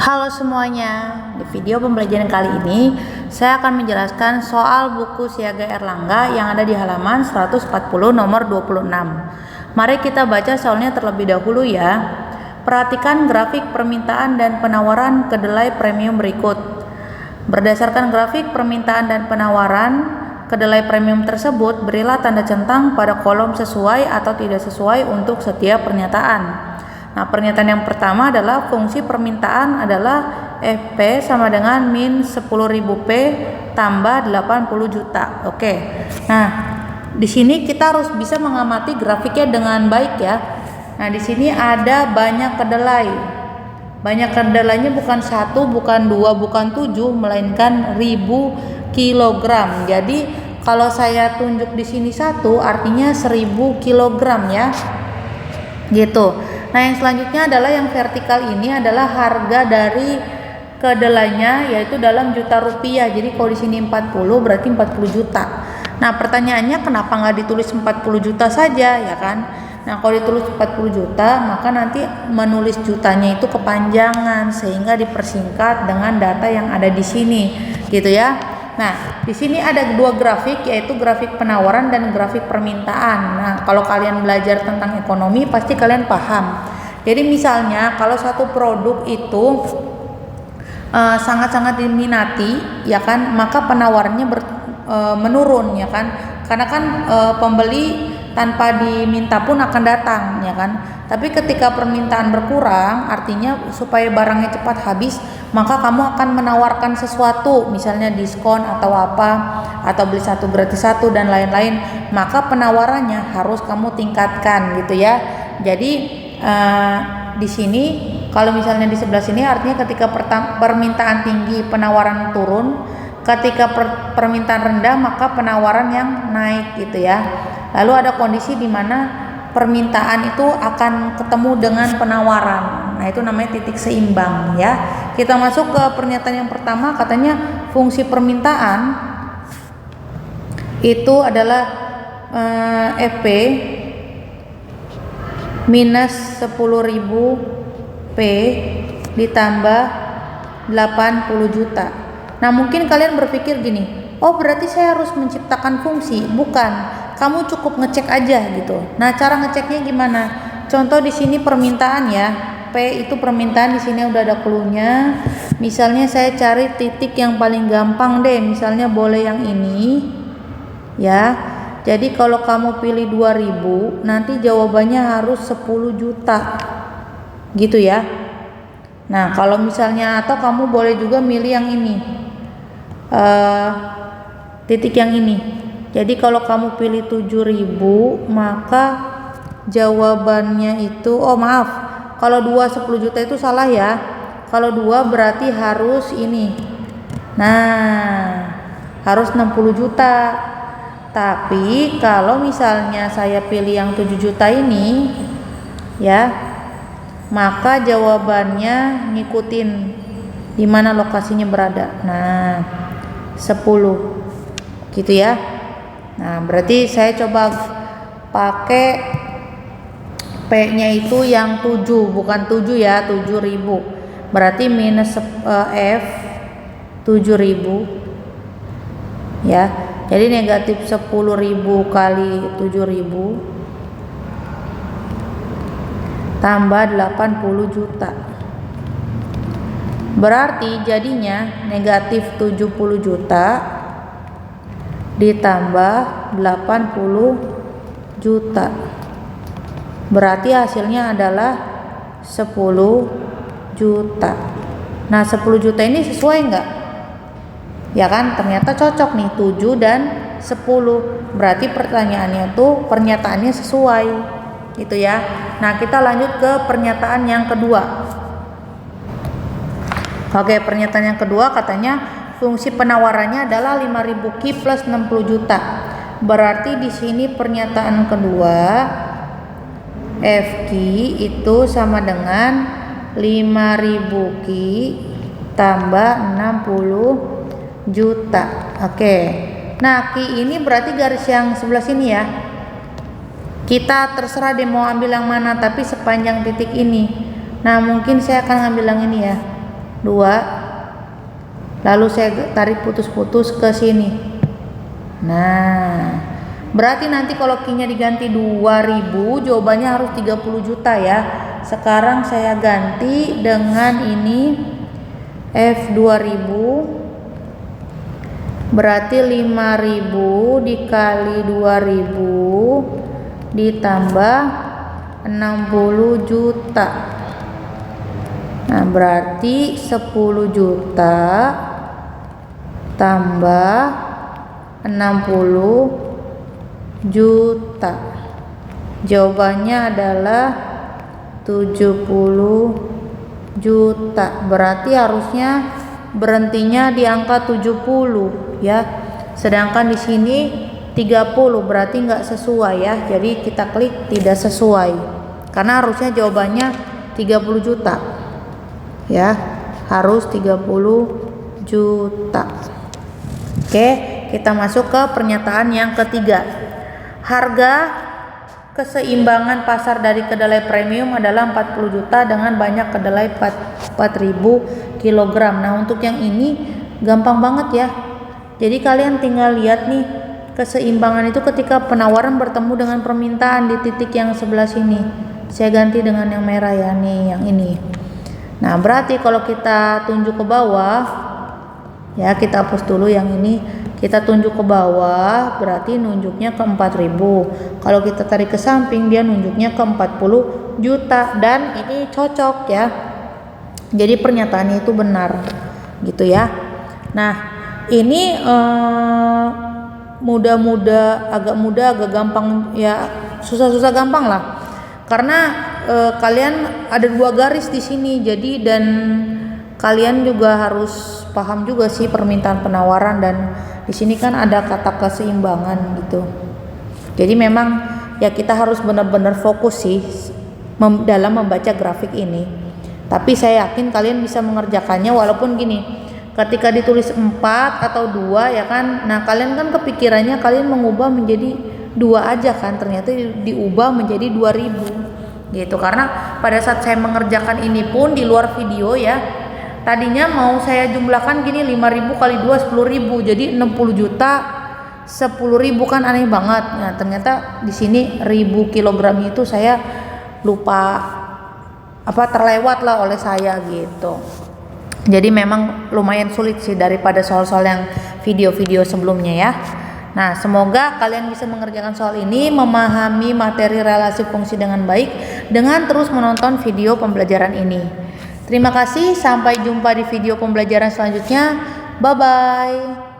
Halo semuanya, di video pembelajaran kali ini saya akan menjelaskan soal buku Siaga Erlangga yang ada di halaman 140 nomor 26. Mari kita baca soalnya terlebih dahulu ya. Perhatikan grafik permintaan dan penawaran kedelai premium berikut. Berdasarkan grafik permintaan dan penawaran kedelai premium tersebut, berilah tanda centang pada kolom sesuai atau tidak sesuai untuk setiap pernyataan. Nah, pernyataan yang pertama adalah fungsi permintaan adalah FP sama dengan min 10.000 P tambah 80 juta. Oke. Nah, di sini kita harus bisa mengamati grafiknya dengan baik ya. Nah, di sini ada banyak kedelai. Banyak kedelainya bukan 1, bukan 2, bukan 7, melainkan 1000 kilogram. Jadi, kalau saya tunjuk di sini 1 artinya 1000 kilogram ya. Gitu. Nah, yang selanjutnya adalah yang vertikal ini adalah harga dari kedelainya yaitu dalam juta rupiah. Jadi kalau di sini 40 berarti 40 juta. Nah, pertanyaannya kenapa nggak ditulis 40 juta saja ya kan? Nah, kalau ditulis 40 juta maka nanti menulis jutanya itu kepanjangan sehingga dipersingkat dengan data yang ada di sini gitu ya. Nah, di sini ada dua grafik yaitu grafik penawaran dan grafik permintaan. Nah, kalau kalian belajar tentang ekonomi pasti kalian paham. Jadi misalnya kalau satu produk itu sangat-sangat diminati ya kan, maka penawarannya menurun ya kan. Karena kan pembeli tanpa diminta pun akan datang ya kan. Tapi ketika permintaan berkurang artinya supaya barangnya cepat habis, maka kamu akan menawarkan sesuatu, misalnya diskon atau apa, atau beli satu gratis satu dan lain-lain, maka penawarannya harus kamu tingkatkan gitu ya. Jadi di sini kalau misalnya di sebelah sini artinya ketika permintaan tinggi penawaran turun, ketika permintaan rendah maka penawaran yang naik gitu ya. Lalu ada kondisi di mana permintaan itu akan ketemu dengan penawaran. Nah, itu namanya titik seimbang ya. Kita masuk ke pernyataan yang pertama, katanya fungsi permintaan itu adalah FP minus 10.000 P ditambah 80 juta. Nah, mungkin kalian berpikir gini, oh berarti saya harus menciptakan fungsi. Bukan, kamu cukup ngecek aja gitu. Nah, cara ngeceknya gimana? Contoh di sini permintaan ya. P itu permintaan, di sini udah ada clue-nya. Misalnya saya cari titik yang paling gampang deh, misalnya boleh yang ini. Ya. Jadi kalau kamu pilih 2000, nanti jawabannya harus 10 juta. Gitu ya. Nah, kalau misalnya atau kamu boleh juga milih yang ini. Titik yang ini. Jadi kalau kamu pilih 7.000 maka jawabannya itu kalau 2 10 juta itu salah ya. Kalau 2 berarti harus ini. Nah, harus 60 juta. Tapi kalau misalnya saya pilih yang 7 juta ini ya, maka jawabannya ngikutin di mana lokasinya berada. Nah, 10 gitu ya. Nah, berarti saya coba pakai P-nya itu yang 7, bukan 7 ya, 7.000. Berarti minus F 7.000 ya. Jadi negatif 10.000 kali 7.000 tambah 80 juta. Berarti jadinya negatif 70 juta ditambah 80 juta. Berarti hasilnya adalah 10 juta. Nah, 10 juta ini sesuai enggak? Ya kan, ternyata cocok nih 7 dan 10. Berarti pertanyaannya tuh pernyataannya sesuai. Gitu ya. Nah, kita lanjut ke pernyataan yang kedua. Oke, pernyataan yang kedua katanya fungsi penawarannya adalah 5.000 Ki plus 60 juta. Berarti di sini pernyataan kedua FQ itu sama dengan 5.000 Ki tambah 60 juta. Oke. Nah, Ki ini berarti garis yang sebelah sini ya. Kita terserah deh mau ambil yang mana, tapi sepanjang titik ini. Nah, mungkin saya akan ambil yang ini ya. 2, lalu saya tarik putus-putus ke sini. Nah, berarti nanti kalau Q-nya diganti 2000, jawabannya harus 30 juta ya. Sekarang saya ganti dengan ini F2000, berarti 5000 dikali 2000 ditambah 60 juta. Nah, berarti 10 juta tambah 60 juta. Jawabannya adalah 70 juta. Berarti harusnya berhentinya di angka 70 ya. Sedangkan di sini 30, berarti nggak sesuai ya. Jadi kita klik tidak sesuai. Karena harusnya jawabannya 30 juta. Ya, harus 30 juta. Oke, kita masuk ke pernyataan yang ketiga. Harga keseimbangan pasar dari kedelai premium adalah 40 juta dengan banyak kedelai 4000 kg. Nah, untuk yang ini gampang banget ya. Jadi kalian tinggal lihat nih, keseimbangan itu ketika penawaran bertemu dengan permintaan di titik yang sebelah sini. Saya ganti dengan yang merah ya, nih yang ini. Nah, berarti kalau kita tunjuk ke bawah, ya kita hapus dulu yang ini, kita tunjuk ke bawah, berarti nunjuknya ke 4000. Kalau kita tarik ke samping, dia nunjuknya ke 40 juta. Dan ini cocok ya. Jadi pernyataannya itu benar, gitu ya. Nah, ini agak mudah, agak gampang ya, susah-susah gampang lah. Karena kalian ada 2 garis di sini, jadi dan kalian juga harus paham juga sih permintaan penawaran, dan di sini kan ada kata keseimbangan gitu. Jadi memang ya kita harus benar-benar fokus sih dalam membaca grafik ini. Tapi saya yakin kalian bisa mengerjakannya walaupun gini, ketika ditulis 4 atau 2 ya kan, nah kalian kan kepikirannya kalian mengubah menjadi 2 aja kan, ternyata diubah menjadi 2000 gitu. Karena pada saat saya mengerjakan ini pun di luar video ya, tadinya mau saya jumlahkan gini, 5000 kali 2 10.000, jadi 60 juta 10.000 kan aneh banget. Nah, ternyata di sini 1000 kilogram itu saya lupa terlewat lah oleh saya gitu. Jadi memang lumayan sulit sih daripada soal-soal yang video-video sebelumnya ya. Nah, semoga kalian bisa mengerjakan soal ini, memahami materi relasi fungsi dengan baik dengan terus menonton video pembelajaran ini. Terima kasih, sampai jumpa di video pembelajaran selanjutnya. Bye bye.